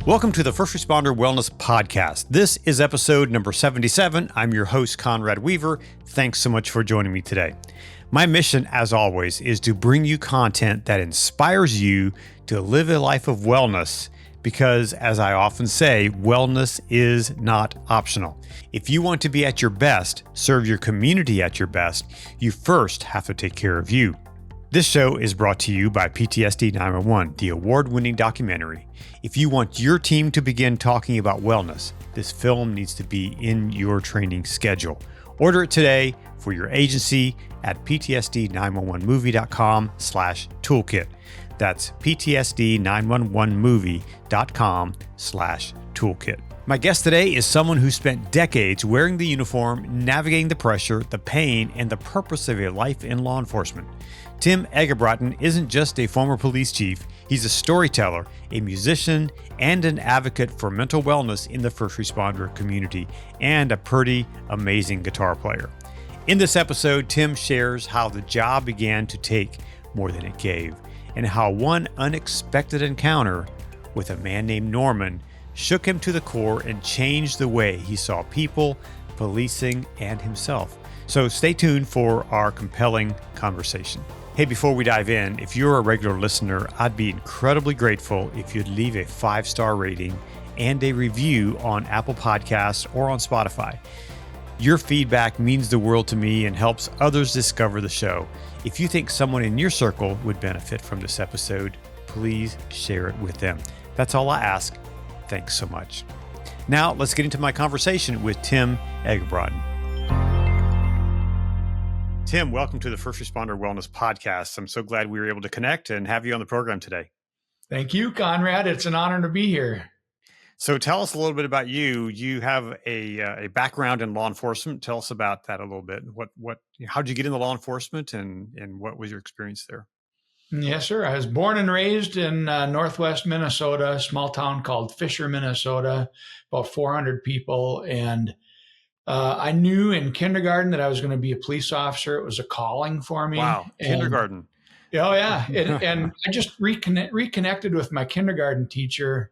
Welcome to the First Responder Wellness Podcast. This is episode number 77. I'm your host, Conrad Weaver. Thanks so much for joining me today. My mission, as always, is to bring you content that inspires you to live a life of wellness because, as I often say, wellness is not optional. If you want to be at your best, serve your community at your best, you first have to take care of you. This show is brought to you by PTSD 911, the award-winning documentary. If you want your team to begin talking about wellness, this film needs to be in your training schedule. Order it today for your agency at ptsd911movie.com/toolkit. That's ptsd911movie.com/toolkit. My guest today is someone who spent decades wearing the uniform, navigating the pressure, the pain, and the purpose of a life in law enforcement. Tim Eggebraaten isn't just a former police chief, he's a storyteller, a musician, and an advocate for mental wellness in the first responder community, and a pretty amazing guitar player. In this episode, Tim shares how the job began to take more than it gave, and how one unexpected encounter with a man named Norman shook him to the core and changed the way he saw people, policing, and himself. So stay tuned for our compelling conversation. Hey, before we dive in, if you're a regular listener, I'd be incredibly grateful if you'd leave a 5-star rating and a review on Apple Podcasts or on Spotify. Your feedback means the world to me and helps others discover the show. If you think someone in your circle would benefit from this episode, please share it with them. That's all I ask. Thanks so much. Now, let's get into my conversation with Tim Eggebraaten. Tim, welcome to the First Responder Wellness Podcast. I'm so glad we were able to connect and have you on the program today. Thank you, Conrad. It's an honor to be here. So tell us a little bit about you. You have a background in law enforcement. Tell us about that a little bit. How did you get into law enforcement and what was your experience there? Yes, sir. I was born and raised in northwest Minnesota, a small town called Fisher, Minnesota, about 400 people. And I knew in kindergarten that I was going to be a police officer. It was a calling for me. Wow, kindergarten. Oh, yeah. And I just reconnected with my kindergarten teacher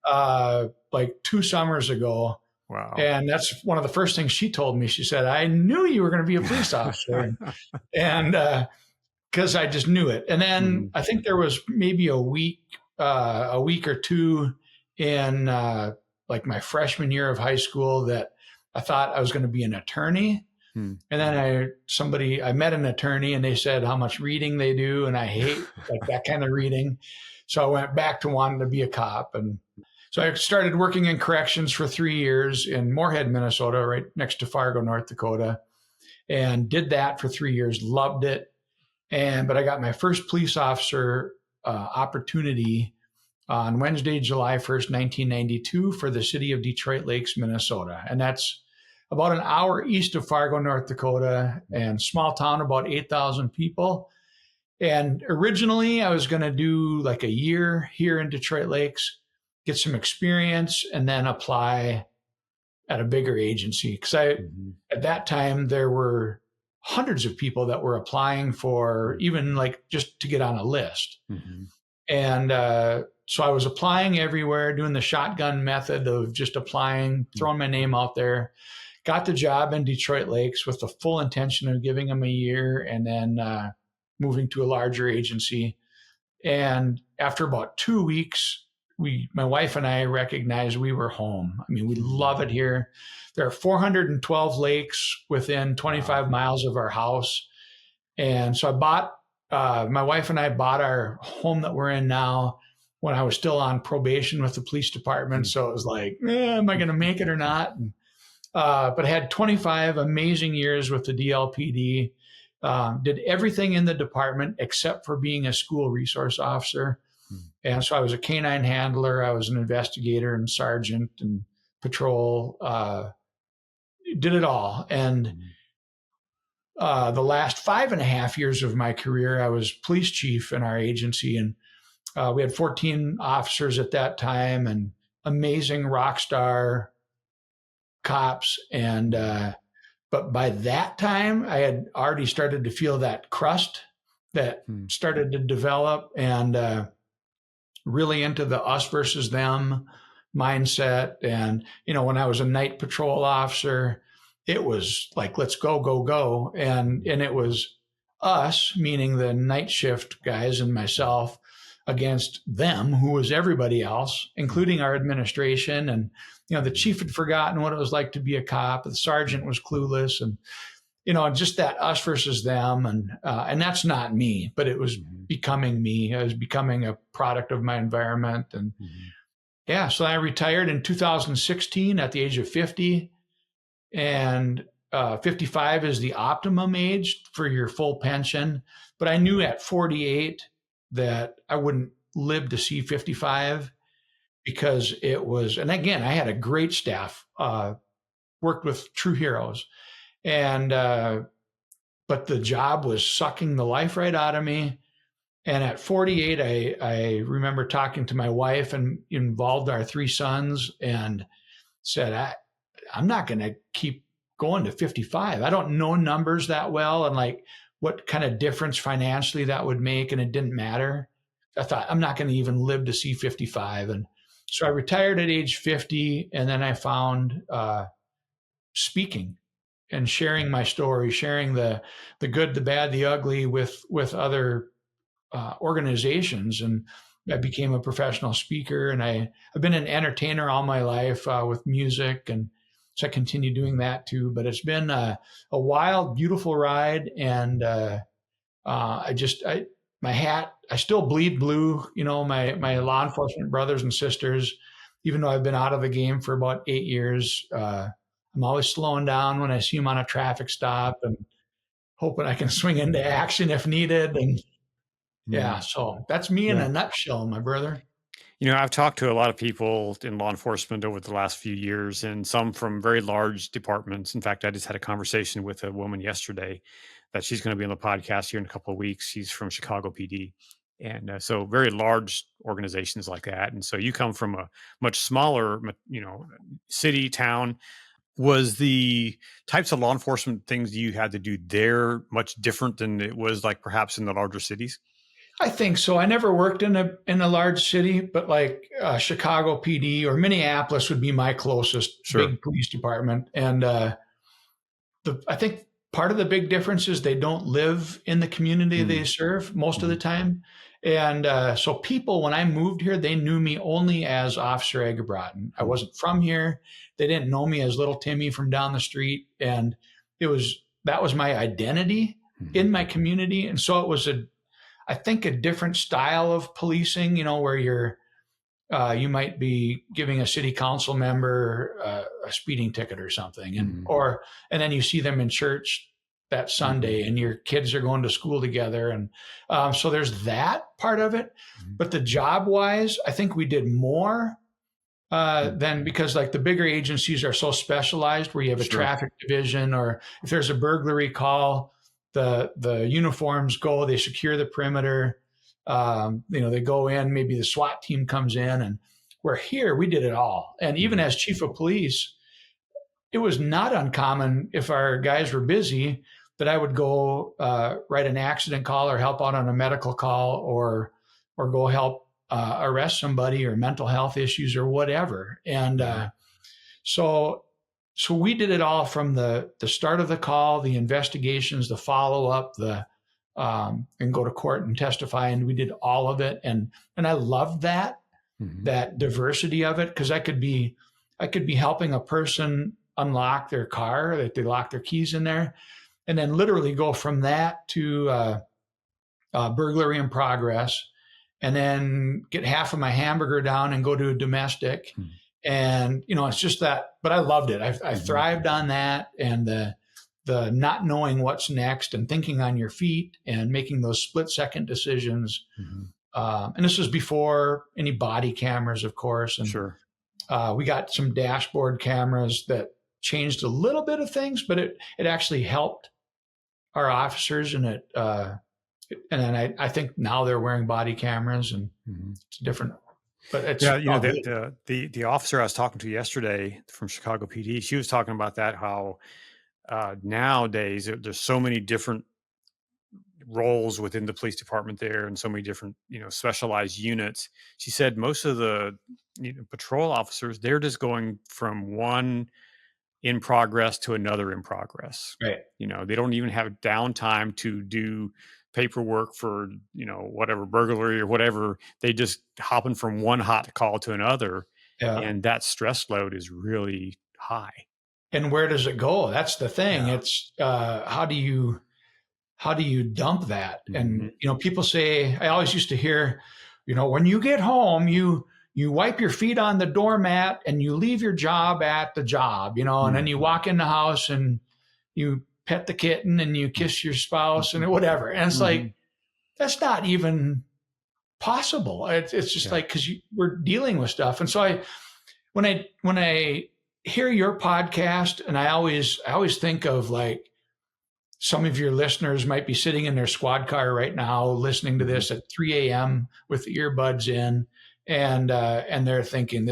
like 2 summers ago. Wow. And that's one of the first things she told me. She said, I knew you were going to be a police officer. and because I just knew it. And then I think there was maybe a week or two in like my freshman year of high school that I thought I was going to be an attorney. And then I met an attorney and they said how much reading they do. And I hate like that kind of reading. So I went back to wanting to be a cop. And so I started working in corrections for 3 years in Moorhead, Minnesota, right next to Fargo, North Dakota, and did that for 3 years, loved it. But I got my first police officer opportunity on Wednesday, July 1st, 1992 for the city of Detroit Lakes, Minnesota. And that's about an hour east of Fargo, North Dakota, and small town, about 8,000 people. And originally I was going to do like a year here in Detroit Lakes, get some experience, and then apply at a bigger agency. Because at that time, there were hundreds of people that were applying for even like just to get on a list. And so I was applying everywhere, doing the shotgun method of just applying, throwing my name out there. Got the job in Detroit Lakes with the full intention of giving them a year and then moving to a larger agency. And after about 2 weeks, my wife and I recognized we were home. I mean, we love it here. There are 412 lakes within 25 miles of our house. And so my wife and I bought our home that we're in now when I was still on probation with the police department. So it was like, am I going to make it or not? But I had 25 amazing years with the DLPD, did everything in the department except for being a school resource officer. And so I was a canine handler. I was an investigator and sergeant and patrol, did it all. And the last 5.5 years of my career, I was police chief in our agency. And we had 14 officers at that time and amazing rock star cops. And but by that time, I had already started to feel that crust that started to develop. And really into the us versus them mindset. And, when I was a night patrol officer, it was like, let's go, go, go. And it was us, meaning the night shift guys and myself, against them, who was everybody else, including our administration. And, the chief had forgotten what it was like to be a cop. The sergeant was clueless. And, just that us versus them. And that's not me, but it was becoming me. I was becoming a product of my environment. And yeah, so I retired in 2016 at the age of 50. And 55 is the optimum age for your full pension. But I knew at 48 that I wouldn't live to see 55, because it was, and again, I had a great staff, worked with true heroes. And, but the job was sucking the life right out of me. And at 48, I remember talking to my wife and involved our 3 sons and said, I'm not going to keep going to 55. I don't know numbers that well, and like what kind of difference financially that would make. And it didn't matter. I thought, I'm not going to even live to see 55. And so I retired at age 50. And then I found speaking and sharing my story, sharing the good, the bad, the ugly with other organizations. And I became a professional speaker, and I've been an entertainer all my life with music. And so I continue doing that too. But it's been a wild, beautiful ride. And I still bleed blue, my law enforcement brothers and sisters, even though I've been out of the game for about 8 years. I'm always slowing down when I see them on a traffic stop and hoping I can swing into action if needed. And yeah, so that's me in a nutshell, my brother. I've talked to a lot of people in law enforcement over the last few years, and some from very large departments. In fact, I just had a conversation with a woman yesterday that she's going to be on the podcast here in a couple of weeks. She's from Chicago PD. And so very large organizations like that. And so you come from a much smaller, city, town. Was the types of law enforcement things you had to do there much different than it was like perhaps in the larger cities? I think so. I never worked in a large city, but like Chicago PD or Minneapolis would be my closest big police department. And I think part of the big difference is they don't live in the community they serve most of the time. And so people, when I moved here, they knew me only as Officer Eggebraaten. I wasn't from here. They didn't know me as little Timmy from down the street. And that was my identity in my community. And so it was I think a different style of policing, where you might be giving a city council member a speeding ticket or something, and then you see them in church that Sunday, and your kids are going to school together, and so there's that part of it. But the job wise, I think we did more than, because like the bigger agencies are so specialized, where you have a traffic division, or if there's a burglary call, the uniforms go, they secure the perimeter. They go in, maybe the SWAT team comes in, and where here we did it all. And even as chief of police, it was not uncommon if our guys were busy that I would go write an accident call or help out on a medical call, or go help arrest somebody, or mental health issues or whatever. And so we did it all from the start of the call, the investigations, the follow-up, and go to court and testify. And we did all of it. And I loved that diversity of it, because I could be helping a person unlock their car, that they lock their keys in there, and then literally go from that to burglary in progress, and then get half of my hamburger down and go to a domestic. And, it's just that, but I loved it. I thrived on that. And the not knowing what's next, and thinking on your feet, and making those split-second decisions. And this was before any body cameras, of course. And we got some dashboard cameras that changed a little bit of things, but it actually helped our officers. And then I think now they're wearing body cameras, and it's different. But it's the officer I was talking to yesterday from Chicago PD, she was talking about that, how nowadays there's so many different roles within the police department there and so many different, specialized units. She said most of the patrol officers, they're just going from one in progress to another in progress. Right. They don't even have downtime to do paperwork for, whatever burglary or whatever. They just hopping from one hot call to another. Yeah. And that stress load is really high. And where does it go? That's the thing. Yeah. It's how do you dump that? And people say, I always used to hear, when you get home, you wipe your feet on the doormat and you leave your job at the job, and then you walk in the house and you pet the kitten and you kiss your spouse and whatever. And it's like, that's not even possible. It's just like, because we're dealing with stuff. And so when I hear your podcast, and I always think of like, some of your listeners might be sitting in their squad car right now, listening to this at 3 a.m. with the earbuds in, and they're thinking,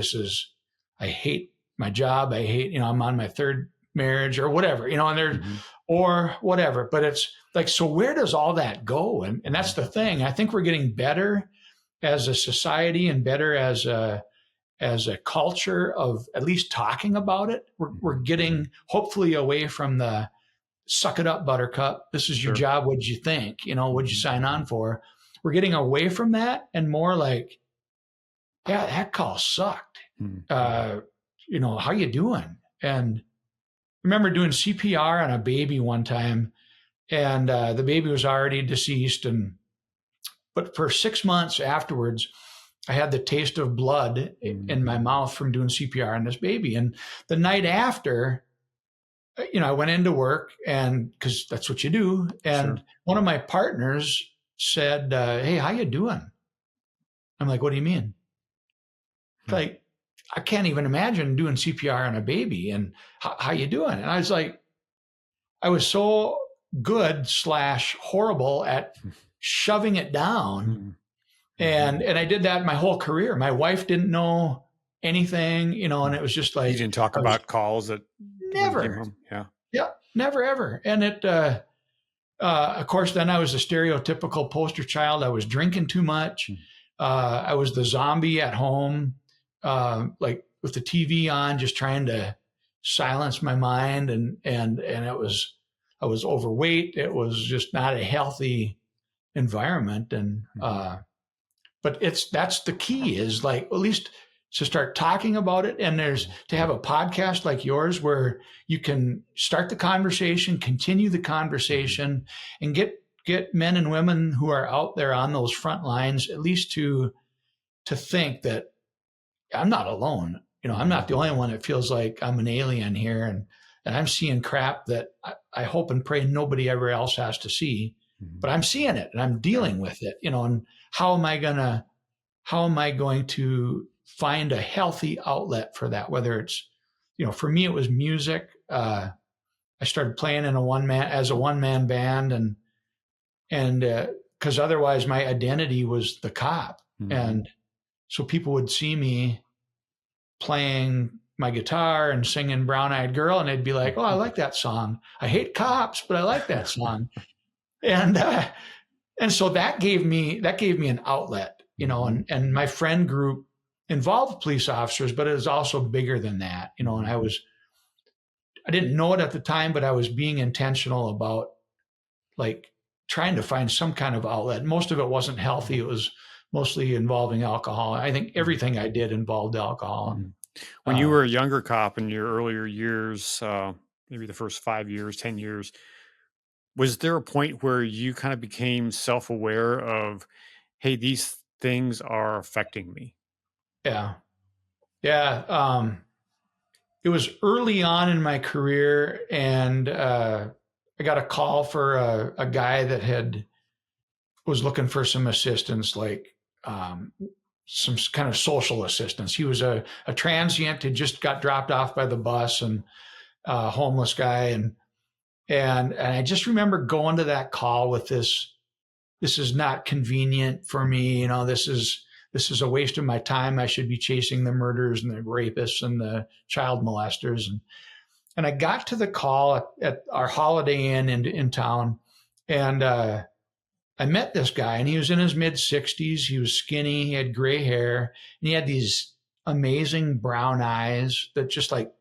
I hate my job. I hate, I'm on my third marriage or whatever, and they're, or whatever. But it's like, so where does all that go? And that's the thing. I think we're getting better as a society and better as a culture of at least talking about it. We're getting hopefully away from the suck it up, buttercup. This is your job. What'd you think? What'd you sign on for? We're getting away from that and more like, yeah, that call sucked. How you doing? And I remember doing CPR on a baby one time, and the baby was already deceased. But for 6 months afterwards, I had the taste of blood in my mouth from doing CPR on this baby. And the night after, I went into work, and because that's what you do. And one of my partners said, hey, how you doing? I'm like, what do you mean? Like, I can't even imagine doing CPR on a baby. And how you doing? And I was like, I was so good / horrible at shoving it down. And I did that my whole career. My wife didn't know anything, and it was just like, you didn't talk about calls that never. Yeah, never ever. And it, of course, then I was a stereotypical poster child. I was drinking too much. I was the zombie at home, like with the TV on, just trying to silence my mind. And I was overweight. It was just not a healthy environment. And, but that's the key, is like, at least to start talking about it. And to have a podcast like yours where you can start the conversation, continue the conversation, and get men and women who are out there on those front lines, at least to think that I'm not alone. I'm not the only one that feels like I'm an alien here, and I'm seeing crap that I hope and pray nobody ever else has to see, but I'm seeing it and I'm dealing with it, and how am I going to find a healthy outlet for that? Whether it's, for me, it was music. I started playing in a one-man band, and because otherwise my identity was the cop. And so people would see me playing my guitar and singing Brown Eyed Girl, and they'd be like, oh, I like that song. I hate cops, but I like that song. And so that gave me an outlet, and my friend group involved police officers, but it was also bigger than that, and I didn't know it at the time, but I was being intentional about like trying to find some kind of outlet. Most of it wasn't healthy. It was mostly involving alcohol. I think everything I did involved alcohol. When you were a younger cop in your earlier years, maybe the first 5 years, 10 years, was there a point where you kind of became self-aware of, hey, these things are affecting me? Yeah. It was early on in my career, and I got a call for a guy that was looking for some assistance, like some kind of social assistance. He was a transient who just got dropped off by the bus, and a homeless guy. And I just remember going to that call with this is not convenient for me. This is a waste of my time. I should be chasing the murderers and the rapists and the child molesters. And I got to the call at our Holiday Inn in town, and I met this guy, and he was in his mid-60s. He was skinny. He had gray hair, and he had these amazing brown eyes that just like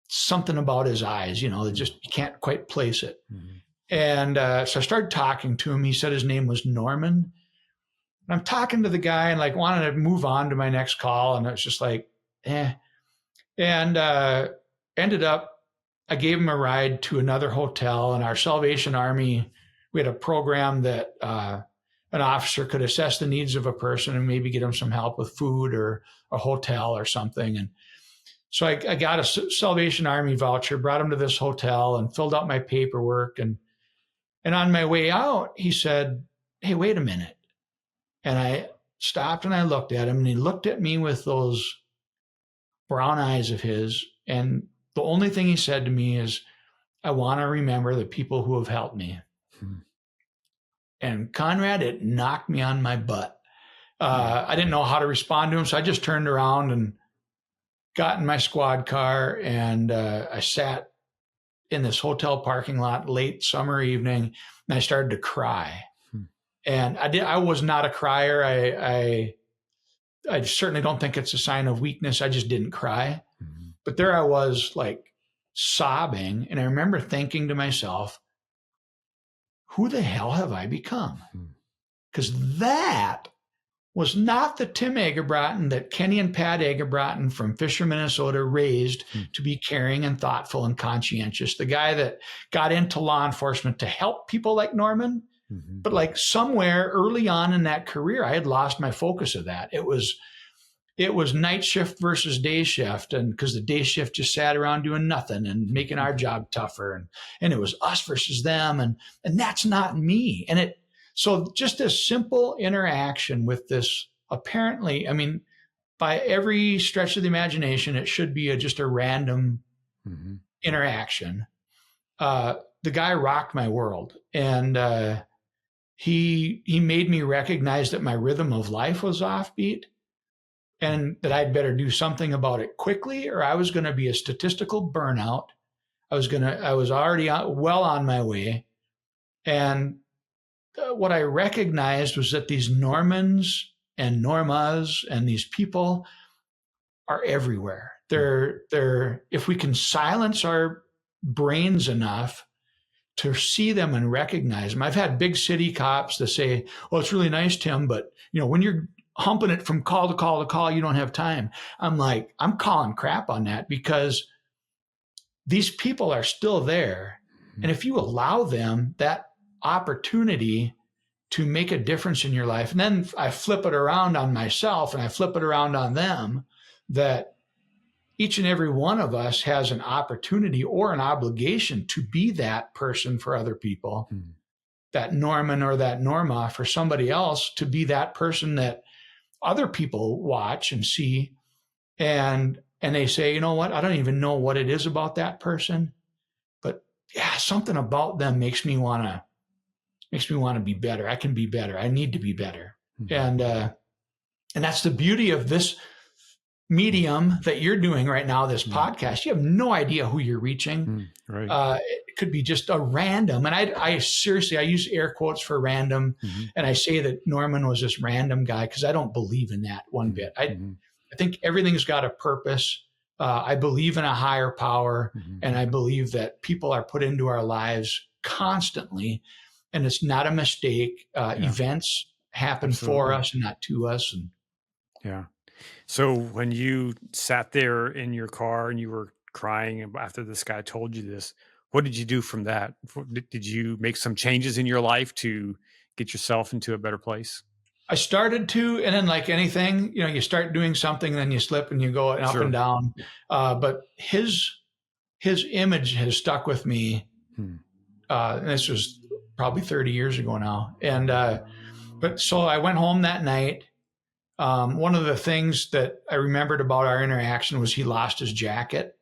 something about his eyes, that just you can't quite place it. Mm-hmm. And so I started talking to him. He said his name was Norman. And I'm talking to the guy and like wanted to move on to my next call. And it's just like, eh. And ended up, I gave him a ride to another hotel, and our Salvation Army, we had a program that an officer could assess the needs of a person and maybe get them some help with food or a hotel or something. And so I got a Salvation Army voucher, brought him to this hotel and filled out my paperwork. And on my way out, he said, "Hey, wait a minute." And I stopped and I looked at him, and he looked at me with those brown eyes of his. And the only thing he said to me is, "I want to remember the people who have helped me." And Conrad, it knocked me on my butt. I didn't know how to respond to him. So I just turned around and got in my squad car, and I sat in this hotel parking lot late summer evening, and I started to cry. And I was not a crier. I certainly don't think it's a sign of weakness. I just didn't cry. Mm-hmm. But there I was, like, sobbing. And I remember thinking to myself, who the hell have I become? Because that was not the Tim Eggebraaten that Kenny and Pat Eggebraaten from Fisher, Minnesota raised to be caring and thoughtful and conscientious. The guy that got into law enforcement to help people like Norman. Mm-hmm. But like somewhere early on in that career, I had lost my focus of that. It was night shift versus day shift. And because the day shift just sat around doing nothing and making our job tougher. And it was us versus them. And that's not me. So just a simple interaction with this, apparently, I mean, by every stretch of the imagination, it should be just a random interaction. The guy rocked my world. And he made me recognize that my rhythm of life was offbeat, and that I'd better do something about it quickly, or I was going to be a statistical burnout. I was already well on my way. And what I recognized was that these Normans and Normas and these people are everywhere. They're if we can silence our brains enough to see them and recognize them. I've had big city cops that say, "Oh, it's really nice, Tim, but when you're humping it from call to call to call, you don't have time." I'm like, I'm calling crap on that, because these people are still there. And if you allow them that opportunity to make a difference in your life, and then I flip it around on myself and I flip it around on them, that each and every one of us has an opportunity or an obligation to be that person for other people, that Norman or that Norma for somebody else, to be that person that other people watch and see. And they say, "You know what? I don't even know what it is about that person, but yeah, something about them makes me want to be better. I can be better. I need to be better." And that's the beauty of this medium that you're doing right now, this podcast. You have no idea who you're reaching. Right. It could be just a random. And I seriously, I use air quotes for random. And I say that Norman was this random guy because I don't believe in that one bit. I think everything's got a purpose. I believe in a higher power. And I believe that people are put into our lives constantly. And it's not a mistake. Events happen for us and not to us. Yeah. So when you sat there in your car and you were crying after this guy told you this, what did you do from that? Did you make some changes in your life to get yourself into a better place? I started to, and then like anything, you start doing something, then you slip and you go up and down. But his image has stuck with me. And this was probably 30 years ago now. And but so I went home that night. One of the things that I remembered about our interaction was he lost his jacket.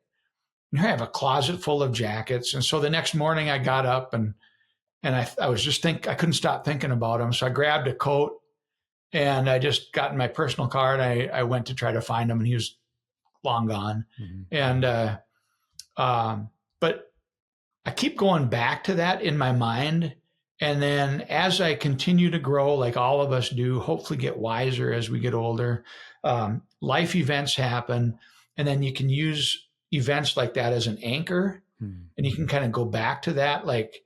I have a closet full of jackets. And so the next morning I got up and I was just I couldn't stop thinking about him. So I grabbed a coat and I just got in my personal car and I went to try to find him, and he was long gone. And, but I keep going back to that in my mind And then as I continue to grow, like all of us do, hopefully get wiser as we get older, life events happen. And then you can use events like that as an anchor. And you can kind of go back to that. Like,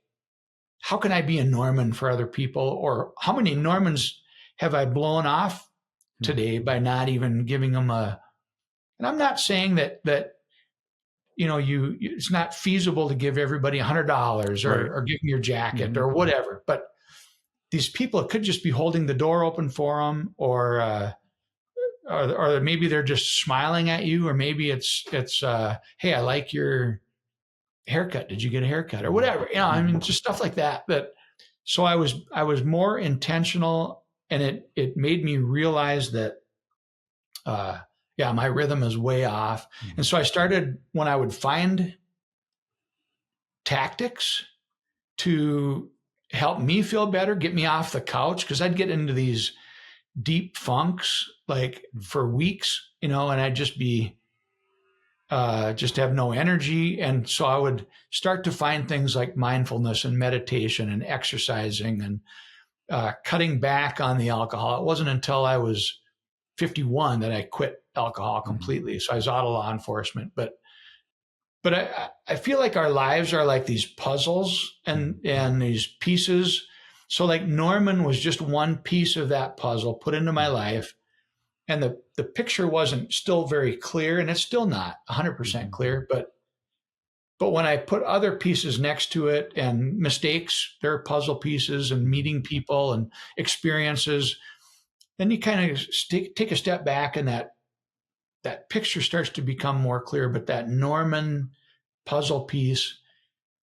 how can I be a Norman for other people? Or how many Normans have I blown off today by not even giving them and I'm not saying that it's not feasible to give everybody $100 or give them your jacket or whatever, but these people, it could just be holding the door open for them, or maybe they're just smiling at you, or maybe it's hey, I like your haircut. Did you get a haircut or whatever? I mean, just stuff like that. So I was more intentional, and it made me realize that, my rhythm is way off. And so I started, when I would find tactics to help me feel better, get me off the couch, because I'd get into these deep funks like for weeks, and I'd just be, just have no energy. And so I would start to find things like mindfulness and meditation and exercising and cutting back on the alcohol. It wasn't until I was 51 that I quit alcohol completely. So I was out of law enforcement, but I feel like our lives are like these puzzles and these pieces. So like Norman was just one piece of that puzzle put into my life. And the picture wasn't still very clear, and it's still not 100% clear, but when I put other pieces next to it, and mistakes, they're puzzle pieces, and meeting people and experiences, then you kind of take a step back, and that picture starts to become more clear. But that Norman puzzle piece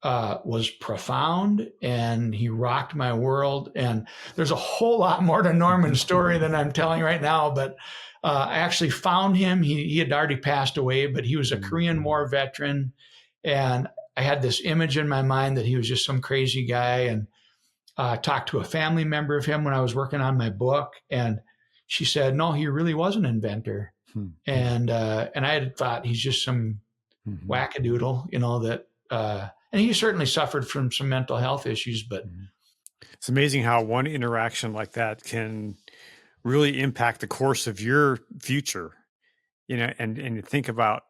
was profound, and he rocked my world. And there's a whole lot more to Norman's story than I'm telling right now, but I actually found him. He had already passed away, but he was a Korean War veteran. And I had this image in my mind that he was just some crazy guy. And talked to a family member of him when I was working on my book. And she said, no, he really was an inventor. And I had thought he's just some wackadoodle, and he certainly suffered from some mental health issues, but it's amazing how one interaction like that can really impact the course of your future, and think about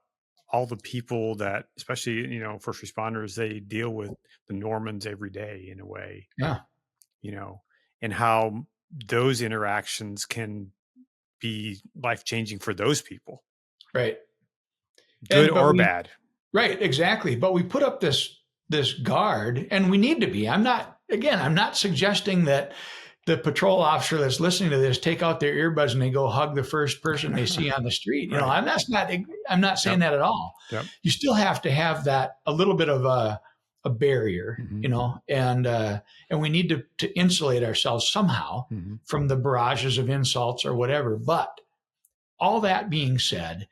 all the people that, especially, first responders, they deal with the Normans every day in a way. Yeah. And how those interactions can be life-changing for those people. Right. Good or bad. Right, exactly. But we put up this guard, and we need to be. I'm not suggesting that the patrol officer that's listening to this take out their earbuds and they go hug the first person they see on the street. Right. I'm not saying that at all. Yep. You still have to have that, a little bit of a barrier, and we need to insulate ourselves somehow from the barrages of insults or whatever. But all that being said,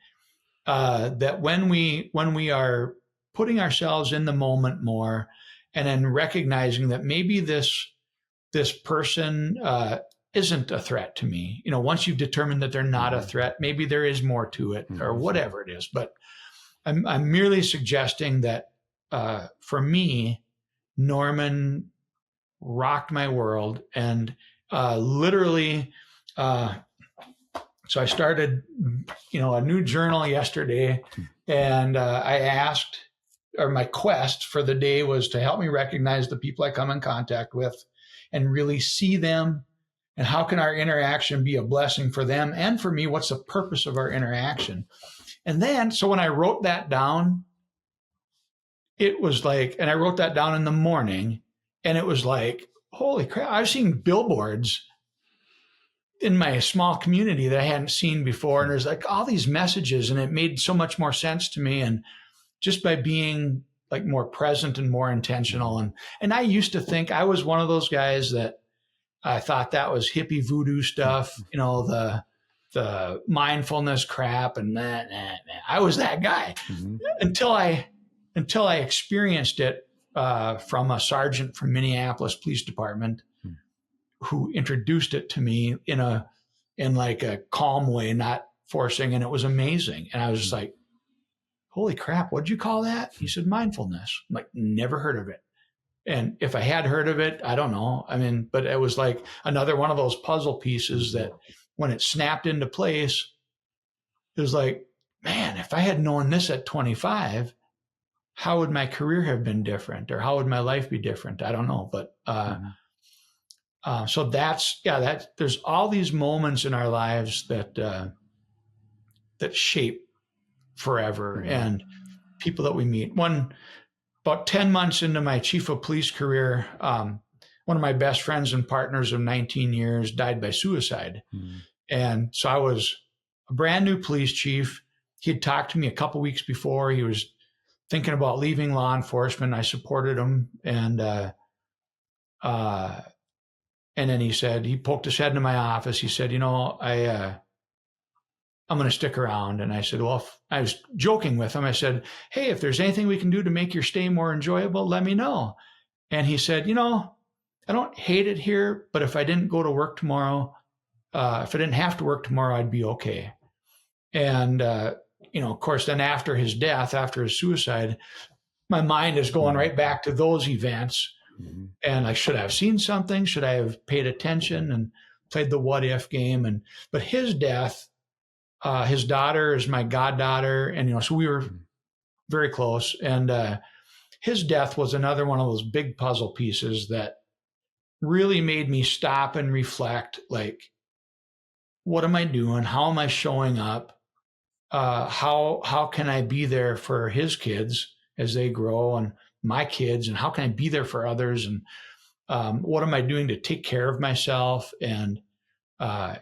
that when we are putting ourselves in the moment more, and then recognizing that maybe this person isn't a threat to me, once you've determined that they're not a threat, maybe there is more to it, or whatever it is. But I'm merely suggesting that for me, Norman rocked my world, and literally. So I started, a new journal yesterday, and I asked, or my quest for the day was to help me recognize the people I come in contact with and really see them, and how can our interaction be a blessing for them and for me? What's the purpose of our interaction? And then, so when I wrote that down, it was like, and I wrote that down in the morning, and it was like, holy crap, I've seen billboards in my small community that I hadn't seen before. And there's like all these messages, and it made so much more sense to me. And just by being like more present and more intentional. And I used to think I was one of those guys that I thought that was hippie voodoo stuff, the mindfulness crap and that. I was that guy until I experienced it from a sergeant from Minneapolis Police Department who introduced it to me in like a calm way, not forcing. And it was amazing. And I was just like, holy crap, what'd you call that? He said, mindfulness. I'm like, never heard of it. And if I had heard of it, I don't know. I mean, but it was like another one of those puzzle pieces that when it snapped into place, it was like, man, if I had known this at 25, how would my career have been different, or how would my life be different? I don't know. But so there's all these moments in our lives that shape forever, and people that we meet. About 10 months into my chief of police career, one of my best friends and partners of 19 years died by suicide. And so I was a brand new police chief. He had talked to me a couple weeks before. He was thinking about leaving law enforcement. I supported him. And then he poked his head into my office. He said, I'm going to stick around. And I said, well, I was joking with him. I said, hey, if there's anything we can do to make your stay more enjoyable, let me know. And he said, I don't hate it here, but if I didn't go to work tomorrow, if I didn't have to work tomorrow, I'd be okay. And, of course, then after his death, after his suicide, my mind is going right back to those events. And like, should I have seen something? Should I have paid attention and played the what if game? But his death, his daughter is my goddaughter. And, so we were very close. And his death was another one of those big puzzle pieces that really made me stop and reflect, like, what am I doing? How am I showing up? How can I be there for his kids as they grow, and my kids, and how can I be there for others? And what am I doing to take care of myself? And that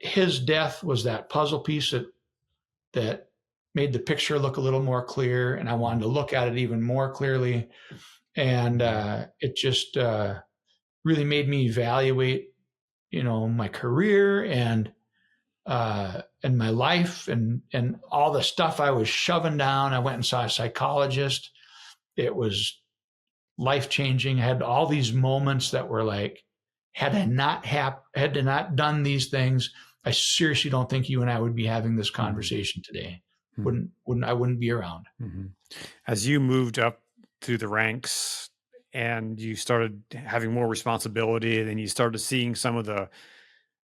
his death was that puzzle piece that made the picture look a little more clear, and I wanted to look at it even more clearly. And it just really made me evaluate, my career and my life and all the stuff I was shoving down. I went and saw a psychologist. It was life-changing. I had all these moments that were like, had I not done these things, I seriously don't think you and I would be having this conversation today. I wouldn't be around. As you moved up through the ranks and you started having more responsibility, and then you started seeing some of the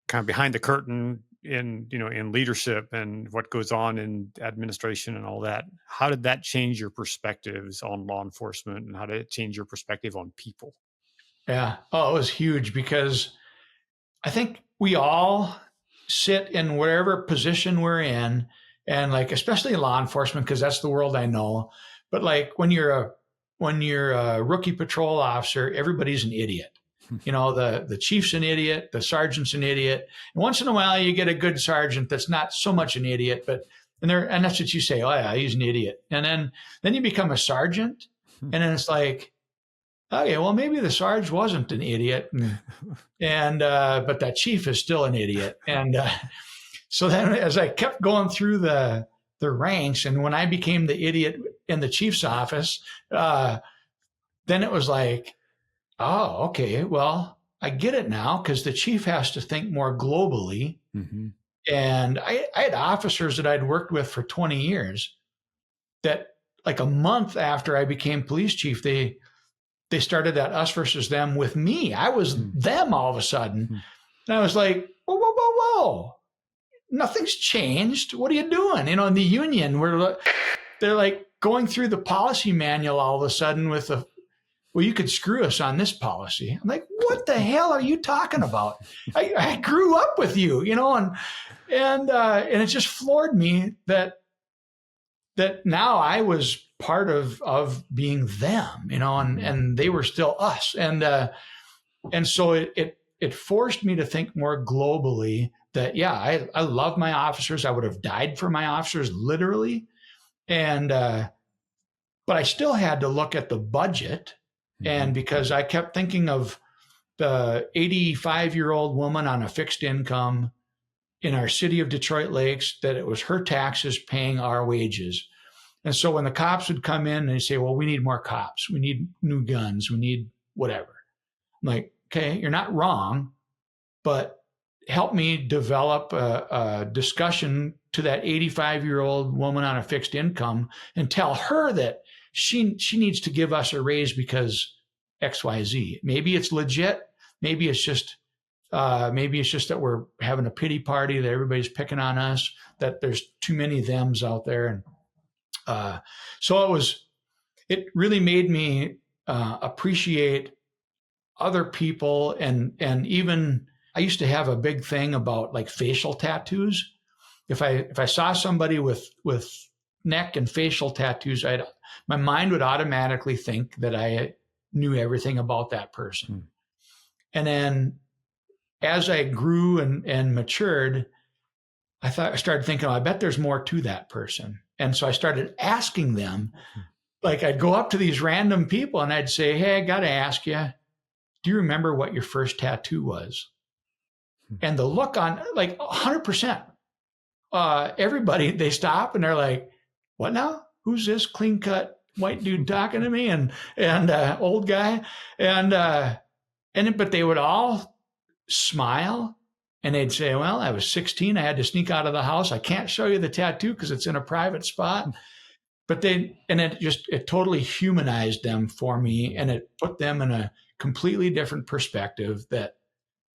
kind of behind the curtain in leadership and what goes on in administration and all that, how did that change your perspectives on law enforcement, and how did it change your perspective on people? Yeah. Oh, it was huge, because I think we all sit in whatever position we're in, and like, especially in law enforcement, because that's the world I know. But like when you're a rookie patrol officer, everybody's an idiot. The chief's an idiot, the sergeant's an idiot. And once in a while you get a good sergeant that's not so much an idiot, and that's what you say, oh yeah, he's an idiot. And then you become a sergeant, and then it's like, okay, well, maybe the Sarge wasn't an idiot, but that chief is still an idiot. And so then, as I kept going through the ranks, and when I became the idiot in the chief's office, then it was like, oh, okay, well, I get it now, because the chief has to think more globally. And I had officers that I'd worked with for 20 years that, like, a month after I became police chief, they started that us versus them with me. I was them all of a sudden. And I was like, whoa. Nothing's changed. What are you doing? In the union, they're like going through the policy manual all of a sudden with well, you could screw us on this policy. I'm like, what the hell are you talking about? I grew up with you, and it just floored me that now I was part of being them, and they were still us. And so it forced me to think more globally that, yeah, I love my officers. I would have died for my officers, literally. But I still had to look at the budget. And because I kept thinking of the 85-year-old woman on a fixed income in our city of Detroit Lakes, that it was her taxes paying our wages. And so when the cops would come in and they say, well, we need more cops, we need new guns, we need whatever. I'm like, okay, you're not wrong, but help me develop a discussion to that 85-year-old woman on a fixed income and tell her that she needs to give us a raise because XYZ. Maybe it's legit. Maybe it's just that we're having a pity party, that everybody's picking on us, that there's too many thems out there. And so it really made me appreciate other people. And even I used to have a big thing about like facial tattoos. If I saw somebody with neck and facial tattoos, my mind would automatically think that I knew everything about that person. And then as I grew and matured, I started thinking, I bet there's more to that person. And so I started asking them, like I'd go up to these random people and I'd say, hey, I got to ask you, do you remember what your first tattoo was? And the look on like 100%, everybody, they stop and they're like, what now? Who's this clean cut white dude talking to me? And old guy. But they would all smile and they'd say, well, I was 16. I had to sneak out of the house. I can't show you the tattoo because it's in a private spot. But it totally humanized them for me. And it put them in a completely different perspective that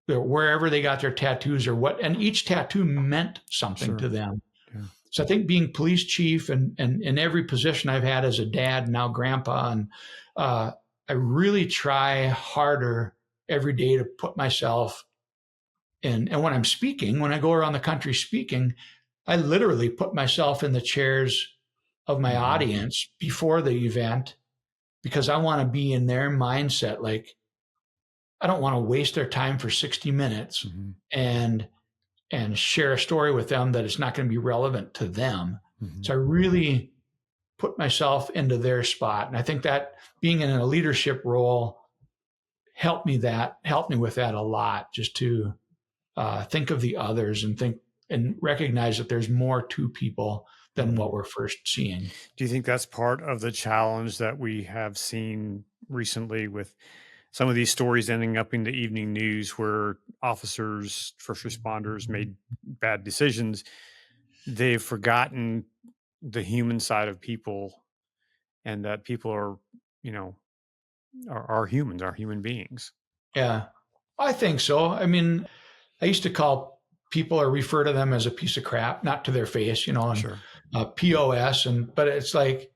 wherever they got their tattoos or what, and each tattoo meant something to them. Yeah. So I think being police chief and in every position I've had as a dad, now grandpa, and I really try harder every day to put myself in. And when I'm speaking, when I go around the country speaking, I literally put myself in the chairs of my audience before the event because I want to be in their mindset. Like, I don't want to waste their time for 60 minutes and share a story with them that is not going to be relevant to them. So I really put myself into their spot. And I think that being in a leadership role helped me with that a lot, just to think of the others and recognize that there's more to people than what we're first seeing. Do you think that's part of the challenge that we have seen recently with some of these stories ending up in the evening news where officers, first responders made bad decisions? They've forgotten the human side of people, and that people are humans, are human beings. Yeah, I think so. I mean, I used to call people or refer to them as a piece of crap, not to their face, and sure. POS. But it's like,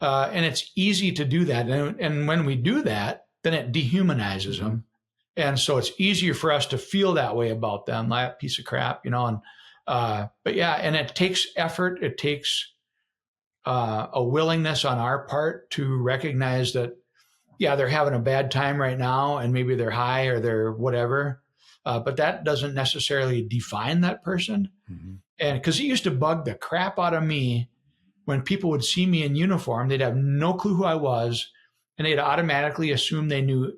and it's easy to do that. And when we do that, then it dehumanizes them. And so it's easier for us to feel that way about them, that piece of crap, but yeah, and it takes effort. It takes a willingness on our part to recognize that, yeah, they're having a bad time right now and maybe they're high or they're whatever. But that doesn't necessarily define that person. And because it used to bug the crap out of me when people would see me in uniform, they'd have no clue who I was, and they'd automatically assume they knew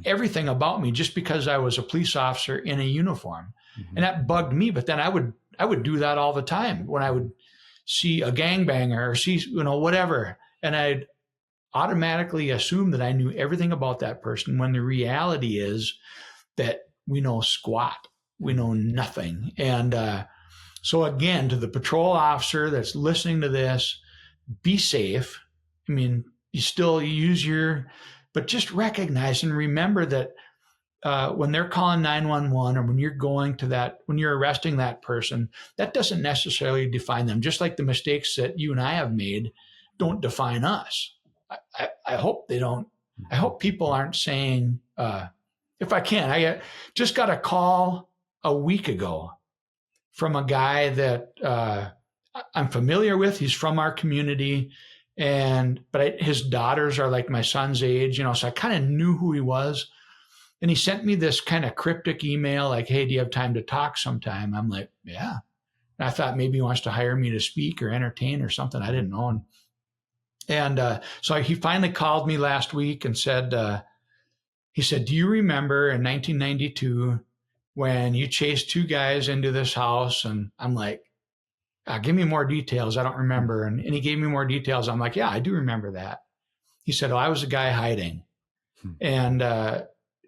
everything about me just because I was a police officer in a uniform. And that bugged me. But then I would do that all the time when I would see a gangbanger or see, whatever. And I'd automatically assume that I knew everything about that person, when the reality is that we know squat. We know nothing. And so again, to the patrol officer that's listening to this, be safe. I mean, you still use but just recognize and remember that when they're calling 911 or when you're going to that, when you're arresting that person, that doesn't necessarily define them. Just like the mistakes that you and I have made don't define us. I hope they don't. I hope people aren't saying, if I can, I just got a call a week ago from a guy that I'm familiar with. He's from our community, but his daughters are like my son's age, so I kind of knew who he was. And he sent me this kind of cryptic email like, hey, do you have time to talk sometime? I'm like, yeah. And I thought maybe he wants to hire me to speak or entertain or something. I didn't know. And so he finally called me last week and said, he said, do you remember in 1992 when you chased two guys into this house? And I'm like, give me more details. I don't remember. And he gave me more details. I'm like, yeah, I do remember that. He said, I was the guy hiding. And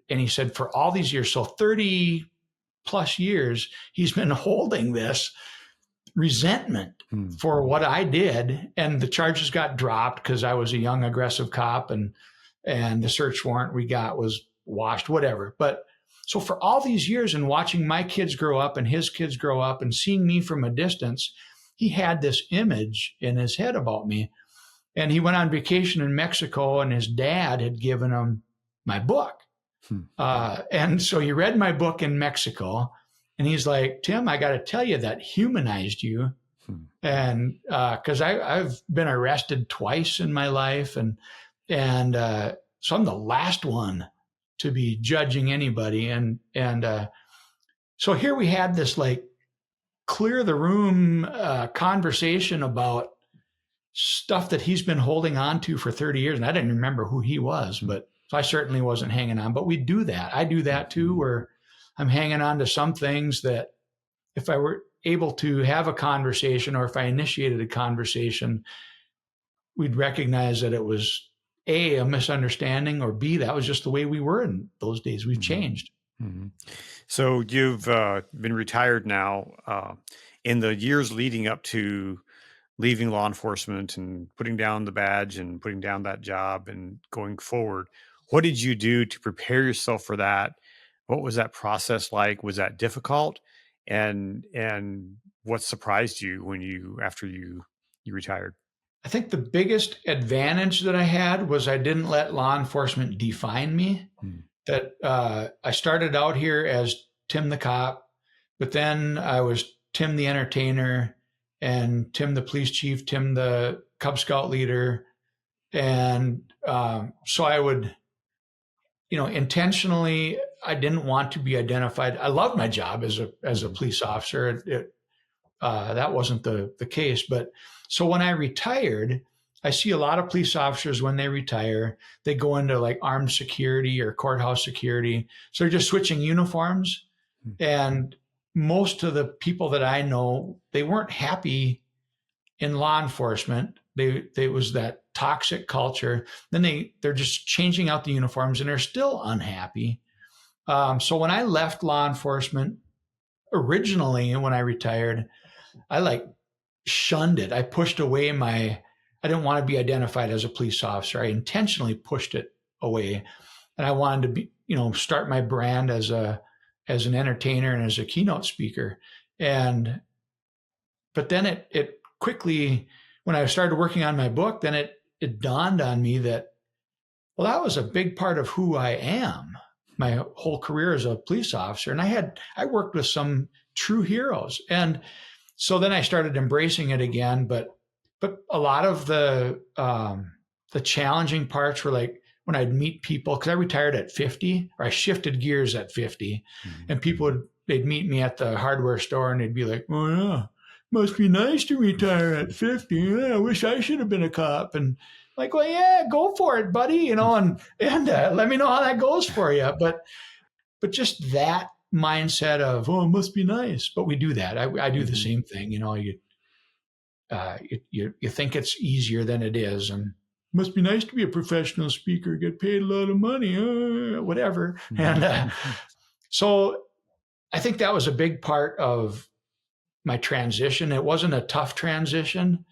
he said, for all these years, so 30 plus years, he's been holding this resentment for what I did. And the charges got dropped because I was a young, aggressive cop, and the search warrant we got was washed, whatever. But so for all these years and watching my kids grow up and his kids grow up and seeing me from a distance, he had this image in his head about me. And he went on vacation in Mexico, and his dad had given him my book. And so he read my book in Mexico, and he's like, Tim, I got to tell you, that humanized you. And because I've been arrested twice in my life. And so I'm the last one to be judging anybody. And so here we had this like clear the room conversation about stuff that he's been holding on to for 30 years. And I didn't remember who he was, but so I certainly wasn't hanging on. But we do that. I do that too, where I'm hanging on to some things that if I were able to have a conversation, or if I initiated a conversation, we'd recognize that it was A, misunderstanding, or B, that was just the way we were in those days. We've changed. So you've been retired now. In the years leading up to leaving law enforcement and putting down the badge and putting down that job and going forward, what did you do to prepare yourself for that? What was that process like? Was that difficult? And what surprised you after you retired? I think the biggest advantage that I had was I didn't let law enforcement define me. That I started out here as Tim the cop, but then I was Tim the entertainer, and Tim the police chief, Tim the Cub Scout leader. And so I would, intentionally, I didn't want to be identified. I loved my job as a police officer. That wasn't the case. But so when I retired, I see a lot of police officers when they retire, they go into like armed security or courthouse security. So they're just switching uniforms. And most of the people that I know, they weren't happy in law enforcement. They was that toxic culture. Then they're just changing out the uniforms, and they're still unhappy. So when I left law enforcement originally, when I retired, I like shunned it. I pushed away I didn't want to be identified as a police officer. I intentionally pushed it away. And I wanted to be, start my brand as an entertainer and as a keynote speaker. But then it quickly, when I started working on my book, then it dawned on me that, well, that was a big part of who I am, my whole career as a police officer. And I worked with some true heroes. And so then I started embracing it again. But a lot of the challenging parts were like when I'd meet people, because I retired at 50, or I shifted gears at 50, and they'd meet me at the hardware store, and they'd be like, "Oh yeah, must be nice to retire at 50. Yeah, I wish I should have been a cop." And like, well, yeah, go for it, buddy. And let me know how that goes for you. But just that mindset of, oh, it must be nice. But we do that. I do the same thing. You think it's easier than it is, and it must be nice to be a professional speaker, get paid a lot of money, whatever. And so I think that was a big part of my transition. It wasn't a tough transition,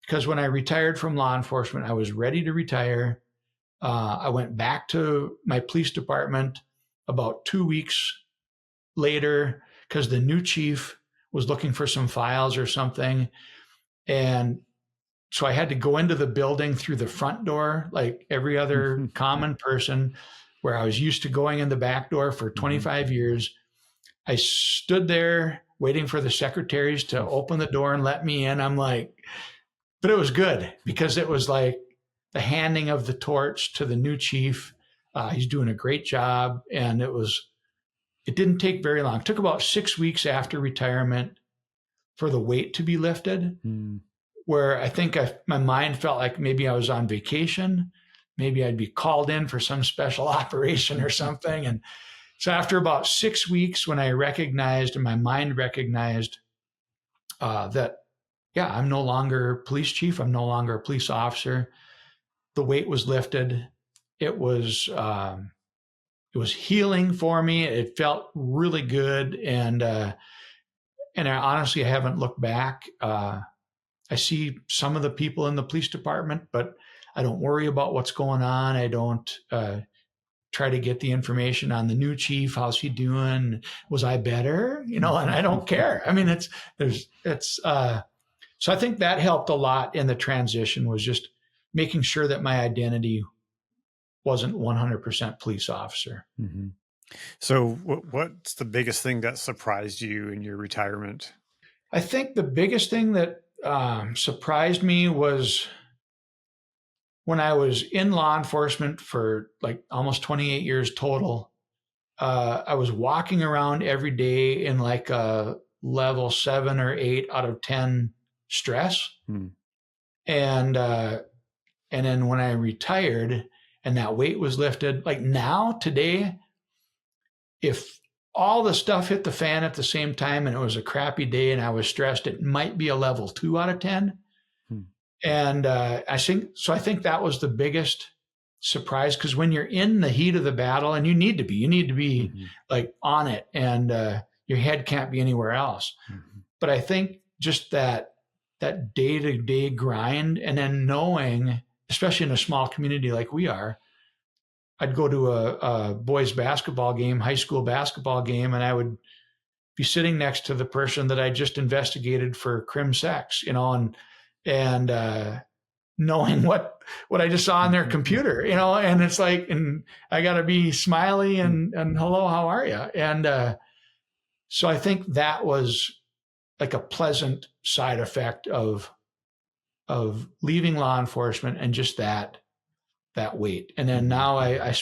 because when I retired from law enforcement, I was ready to retire. I went back to my police department about 2 weeks later, because the new chief was looking for some files or something. And so I had to go into the building through the front door, like every other common person, where I was used to going in the back door for 25 years. I stood there waiting for the secretaries to open the door and let me in. I'm like, but it was good, because it was like the handing of the torch to the new chief. He's doing a great job. And it didn't take very long. It took about 6 weeks after retirement for the weight to be lifted, where I think my mind felt like maybe I was on vacation. Maybe I'd be called in for some special operation or something. And so after about 6 weeks, when I recognized, and my mind recognized that, yeah, I'm no longer police chief, I'm no longer a police officer, the weight was lifted. It was healing for me. It felt really good. And and I honestly haven't looked back. I see some of the people in the police department, but I don't worry about what's going on. I don't try to get the information on the new chief. How's he doing? Was I better? And I don't care. I mean, so I think that helped a lot in the transition, was just making sure that my identity wasn't 100% police officer. Mm-hmm. So what's the biggest thing that surprised you in your retirement? I think the biggest thing that surprised me was when I was in law enforcement for like almost 28 years total. I was walking around every day in like a level 7 or 8 out of 10 stress. And then when I retired and that weight was lifted, like now today, if all the stuff hit the fan at the same time and it was a crappy day and I was stressed, it might be a level 2 out of 10. And I think that was the biggest surprise, because when you're in the heat of the battle, and you need to be like on it, and your head can't be anywhere else. But I think just that day-to-day grind, and then knowing, especially in a small community like we are, I'd go to a boys basketball game, high school basketball game, and I would be sitting next to the person that I just investigated for crim sex, and knowing what I just saw on their computer, and it's like, and I got to be smiley and hello, how are you? And so I think that was like a pleasant side effect of leaving law enforcement, and just that weight. And then now I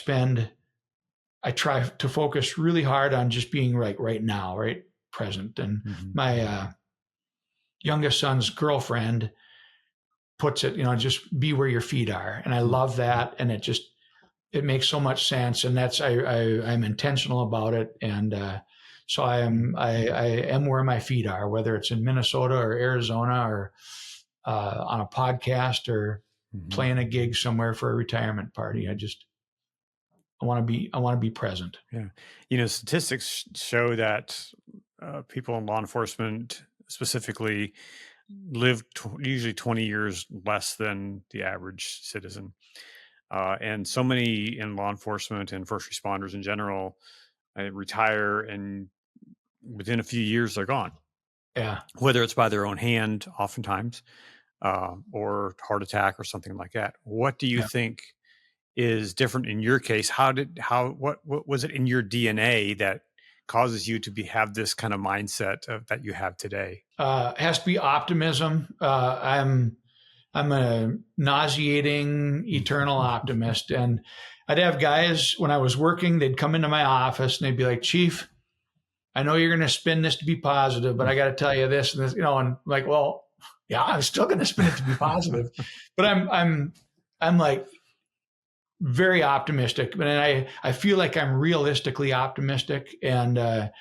try to focus really hard on just being right now, right present. And my youngest son's girlfriend puts it, just be where your feet are. And I love that. And it makes so much sense. And that's, I'm intentional about it. And so I am where my feet are, whether it's in Minnesota or Arizona or on a podcast or playing a gig somewhere for a retirement party. I want to be present. Yeah. Statistics show that people in law enforcement specifically live usually 20 years less than the average citizen. And so many in law enforcement and first responders in general retire, and within a few years they're gone. Yeah. Whether it's by their own hand, oftentimes, or heart attack or something like that. What do you think is different in your case? What was it in your DNA that causes you to have this kind of mindset that you have today? It has to be optimism. I'm a nauseating eternal optimist, and I'd have guys when I was working, they'd come into my office and they'd be like, "Chief, I know you're going to spin this to be positive, but I got to tell you this and this," and I'm like, "Well, yeah, I'm still going to spin it to be positive," but I'm like very optimistic, but I feel like I'm realistically optimistic, and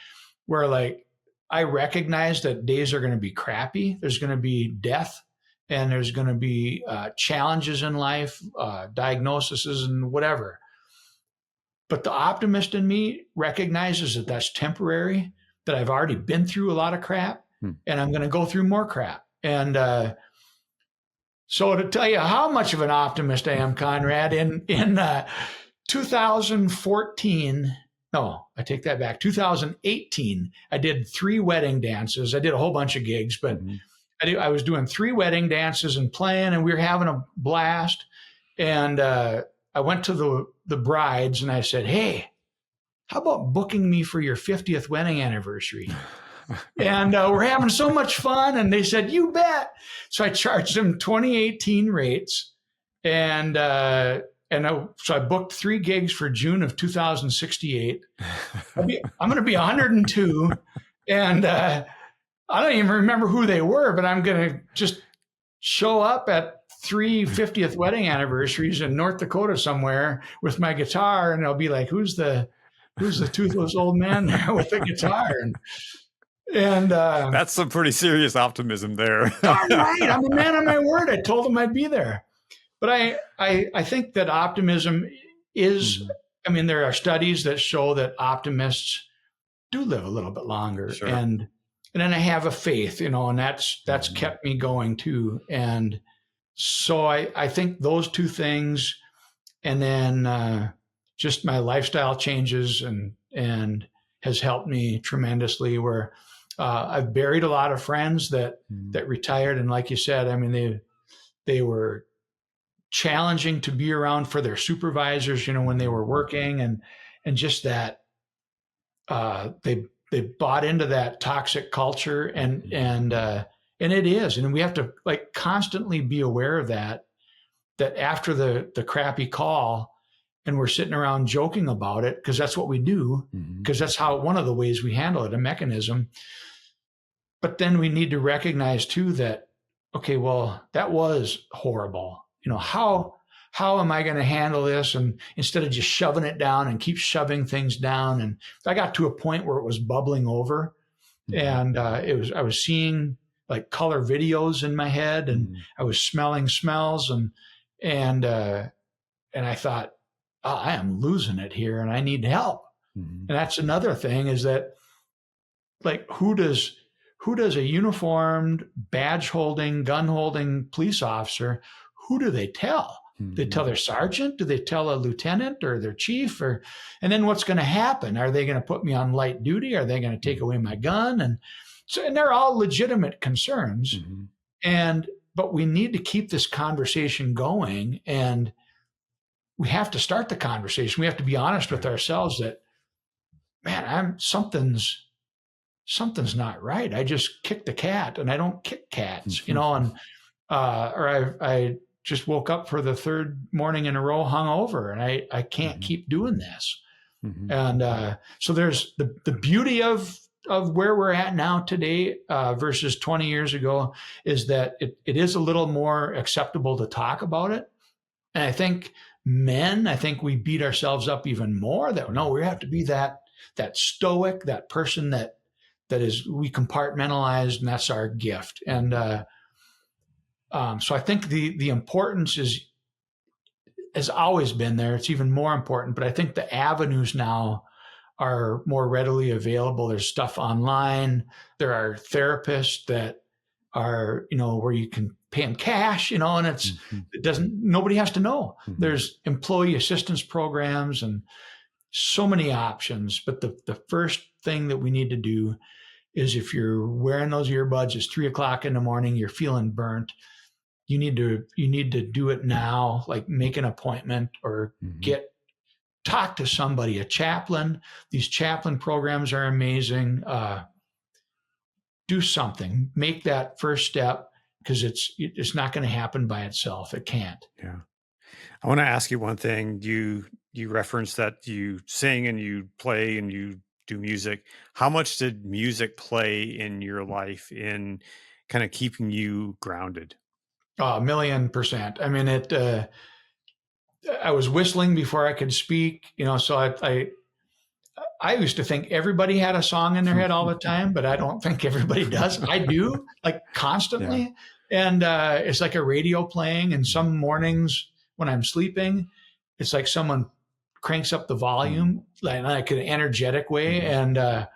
where like I recognize that days are going to be crappy. There's going to be death, and there's going to be challenges in life, diagnoses and whatever. But the optimist in me recognizes that that's temporary, that I've already been through a lot of crap, and I'm going to go through more crap. And so to tell you how much of an optimist I am, Conrad, in 2014, no, I take that back. 2018, I did 3 wedding dances. I did a whole bunch of gigs, but I was doing 3 wedding dances and playing, and we were having a blast. And I went to the brides and I said, "Hey, how about booking me for your 50th wedding anniversary?" And we're having so much fun. And they said, "You bet." So I charged them 2018 rates. And so I booked 3 gigs for June of 2068. I'm going to be 102. And I don't even remember who they were, but I'm going to just show up at 3 50th wedding anniversaries in North Dakota somewhere with my guitar. And they'll be like, who's the toothless old man there with the guitar? And that's some pretty serious optimism there. All right. I'm a man of my word. I told them I'd be there. But I think that optimism is, I mean, there are studies that show that optimists do live a little bit longer. Sure. And and then I have a faith, and that's kept me going too. And so I think those two things, and then just my lifestyle changes and has helped me tremendously. Where I've buried a lot of friends that retired, and like you said, I mean they were challenging to be around for their supervisors, when they were working, and just that they bought into that toxic culture, and it is, and we have to like constantly be aware of that after the crappy call, and we're sitting around joking about it because that's what we do, because that's how one of the ways we handle it, a mechanism. But then we need to recognize too that, okay, well, that was horrible. How am I going to handle this? And instead of just shoving it down and keep shoving things down, and I got to a point where it was bubbling over, and I was seeing like color videos in my head, and I was smelling smells, and I thought, oh, I am losing it here, and I need help. And that's another thing, is that like who does a uniformed, badge holding, gun holding police officer, who do they tell? Do they tell their sergeant? Do they tell a lieutenant or their chief? And then what's going to happen? Are they going to put me on light duty? Are they going to take away my gun? And they're all legitimate concerns. But we need to keep this conversation going, and we have to start the conversation. We have to be honest with ourselves that, man, something's not right. I just kicked the cat, and I don't kick cats, or I just woke up for the third morning in a row hungover, and I can't keep doing this. And so there's the beauty of where we're at now today versus 20 years ago, is that it is a little more acceptable to talk about it. And I think we beat ourselves up even more that, no, we have to be that stoic, that person that is, we compartmentalized, and that's our gift. And so I think the importance has always been there. It's even more important, but I think the avenues now are more readily available. There's stuff online. There are therapists that are, where you can pay them cash, and nobody has to know. There's employee assistance programs and so many options. But the first thing that we need to do is, if you're wearing those earbuds, it's 3:00 in the morning, you're feeling burnt, you need to do it now, like make an appointment or talk to somebody, a chaplain. These chaplain programs are amazing. Do something, make that first step, because it's not going to happen by itself. It can't. Yeah. I want to ask you one thing. You referenced that you sing and you play and you do music. How much did music play in your life in kind of keeping you grounded? 1,000,000%. I mean, I was whistling before I could speak, so I used to think everybody had a song in their head all the time, but I don't think everybody does. I do, like, constantly. Yeah. And it's like a radio playing. And some mornings when I'm sleeping, it's like someone cranks up the volume, like an energetic way. And and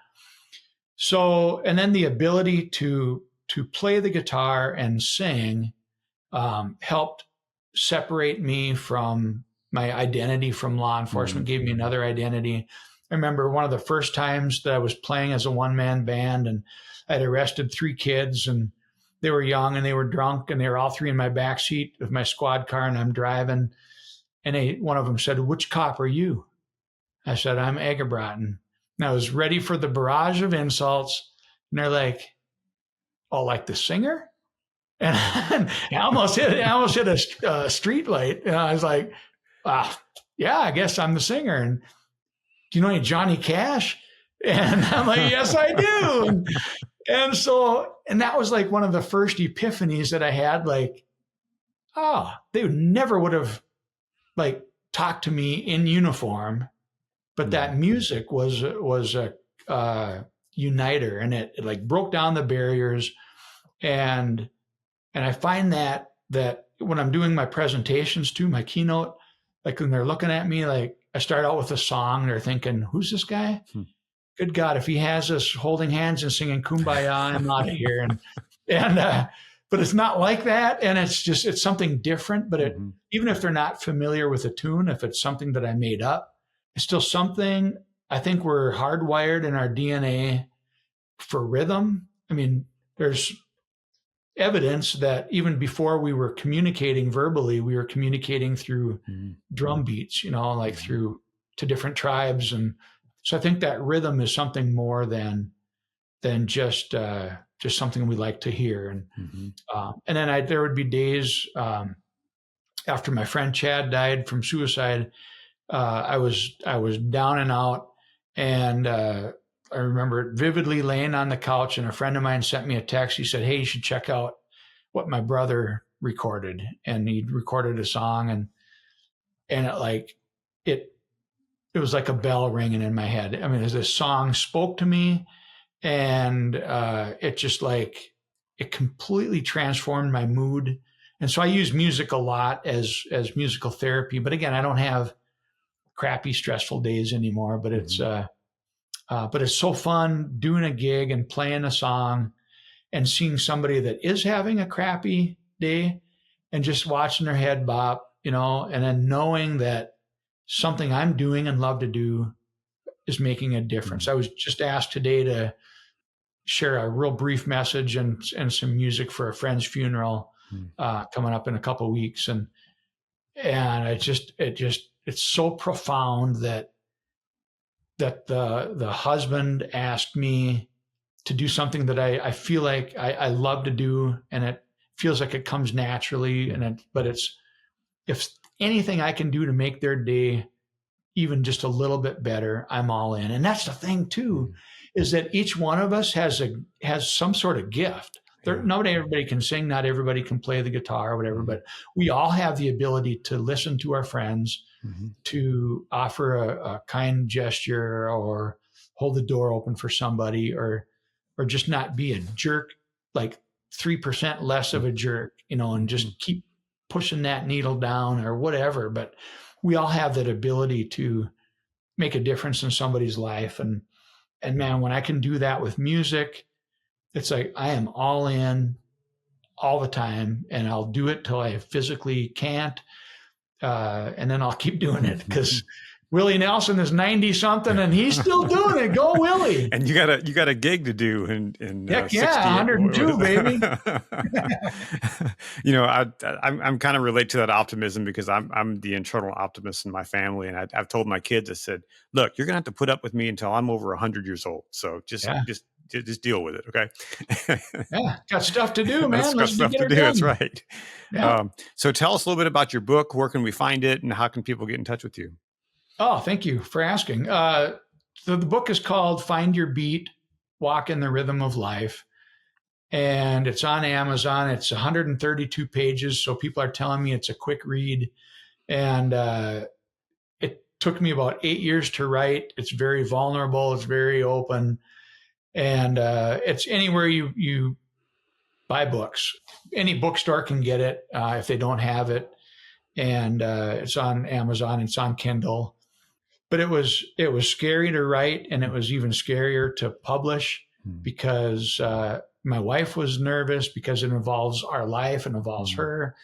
then the ability to play the guitar and sing helped separate me from my identity from law enforcement, gave me another identity. I remember one of the first times that I was playing as a one-man band, and I had arrested 3 kids, and they were young and they were drunk, and they were all 3 in my back seat of my squad car, and I'm driving. And one of them said, "Which cop are you?" I said, "I'm Eggebraaten." And I was ready for the barrage of insults. And they're like, "Oh, like the singer?" And I almost hit a street light. And I was like, "Yeah, I guess I'm the singer." And, "Do you know any Johnny Cash?" And I'm like, "Yes, I do." And that was like one of the first epiphanies that I had, like, they never would have like talked to me in uniform, but that music was a uniter, and it like broke down the barriers. And I find that when I'm doing my presentations too, my keynote, like when they're looking at me, like I start out with a song, they're thinking, "Who's this guy?" good God, if he has us holding hands and singing Kumbaya, I'm out of here. And but it's not like that. And it's something different. But even if they're not familiar with a tune, if it's something that I made up, it's still something. I think we're hardwired in our DNA for rhythm. I mean, there's evidence that even before we were communicating verbally, we were communicating through drum beats, like through to different tribes. And so I think that rhythm is something more than just something we like to hear. And then there would be days after my friend Chad died from suicide. I was down and out, and I remember vividly laying on the couch, and a friend of mine sent me a text. He said, "Hey, you should check out what my brother recorded." And he'd recorded a song, and it was like a bell ringing in my head. I mean, this song spoke to me, and it completely transformed my mood. And so I use music a lot as musical therapy. But again, I don't have crappy, stressful days anymore. But it's so fun doing a gig and playing a song and seeing somebody that is having a crappy day and just watching their head bop, and then knowing that something I'm doing and love to do is making a difference. I was just asked today to share a real brief message and some music for a friend's funeral coming up in a couple of weeks. And it's so profound that the husband asked me to do something that I feel like I love to do, and it feels like it comes naturally. But if anything I can do to make their day even just a little bit better, I'm all in. And that's the thing too, is that each one of us has some sort of gift. Not everybody can sing, not everybody can play the guitar or whatever, but we all have the ability to listen to our friends, to offer a kind gesture, or hold the door open for somebody, or just not be a jerk, like 3% less of a jerk, and just keep pushing that needle down or whatever. But we all have that ability to make a difference in somebody's life. And man, when I can do that with music, it's like I am all in all the time, and I'll do it till I physically can't. And then I'll keep doing it, because Willie Nelson is 90 something and he's still doing it. Go Willie. And you got a gig to do in heck yeah, 102, baby. I'm kind of relate to that optimism, because I'm the internal optimist in my family. And I've told my kids, I said, look, you're going to have to put up with me until I'm over 100 years old. So just deal with it. Okay. Yeah. Got stuff to do, man. Got stuff to do. That's right. Yeah. So tell us a little bit about your book. Where can we find it, and how can people get in touch with you? Oh, thank you for asking. So the book is called Find Your Beat, Walk in the Rhythm of Life. And it's on Amazon. It's 132 pages. So people are telling me it's a quick read. And it took me about 8 years to write. It's very vulnerable. It's very open. And it's anywhere you buy books. Any bookstore can get it if they don't have it. And it's on Amazon. It's on Kindle. But it was scary to write, and it was even scarier to publish, because my wife was nervous, because it involves our life and involves her.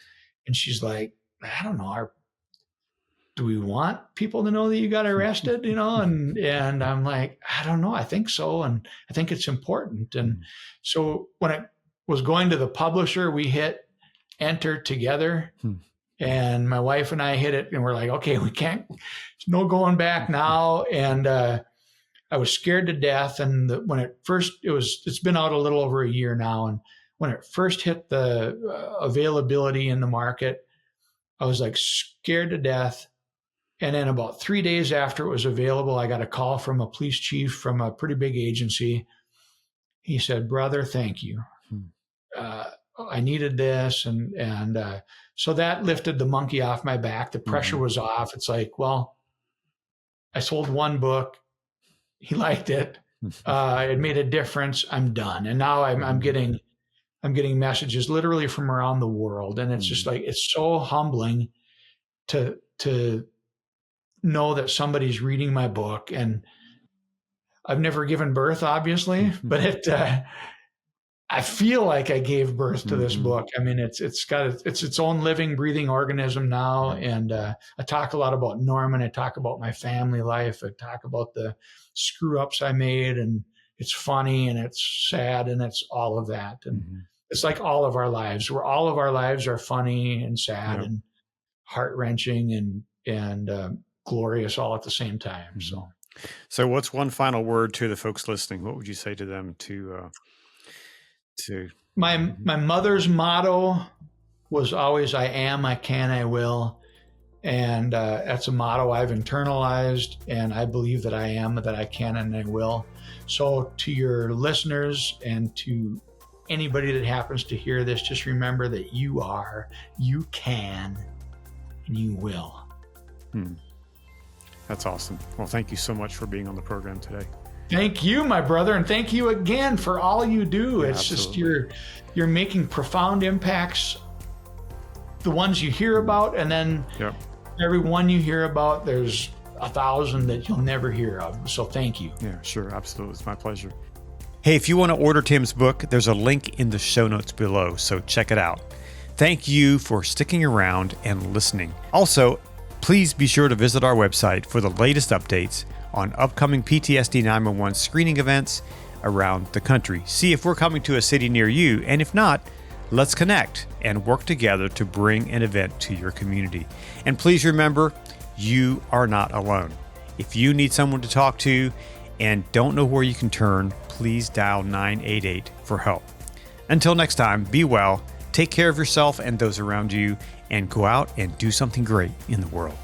And she's like, I don't know, do we want people to know that you got arrested? And I'm like, I don't know. I think so. And I think it's important. And so when it was going to the publisher, we hit enter together. And my wife and I hit it, and we're like, okay, we can't, there's no going back now. And I was scared to death. And when it's been out a little over a year now. And when it first hit the availability in the market, I was like scared to death. And then about 3 days after it was available, I got a call from a police chief from a pretty big agency. He said, brother, thank you. I needed this. And so that lifted the monkey off my back. The pressure was off. It's like, well, I sold one book. He liked it. It made a difference. I'm done. And now I'm getting messages literally from around the world. And it's just like, it's so humbling to know that somebody's reading my book. And I've never given birth, obviously, but I feel like I gave birth to this book. I mean, it's got its own living, breathing organism now. And I talk a lot about Norman. I talk about my family life. I talk about the screw ups I made, and it's funny and it's sad and it's all of that. And it's like all of our lives, where all of our lives are funny and sad and heart wrenching and glorious all at the same time. So what's one final word to the folks listening? What would you say to them my mother's motto was always, I am, I can, I will. And that's a motto I've internalized, and I believe that I am, that I can, and I will. So to your listeners and to anybody that happens to hear this, just remember that you are, you can, and you will. That's awesome. Well, thank you so much for being on the program today. Thank you, my brother, and thank you again for all you do. Yeah, it's absolutely. just you're making profound impacts, the ones you hear about, and then every one you hear about, there's 1,000 that you'll never hear of. So thank you. Yeah, sure. Absolutely. It's my pleasure. Hey, if you want to order Tim's book, there's a link in the show notes below, so check it out. Thank you for sticking around and listening. Also, please be sure to visit our website for the latest updates on upcoming PTSD 911 screening events around the country. See if we're coming to a city near you, and if not, let's connect and work together to bring an event to your community. And please remember, you are not alone. If you need someone to talk to and don't know where you can turn, please dial 988 for help. Until next time, be well, take care of yourself and those around you, and go out and do something great in the world.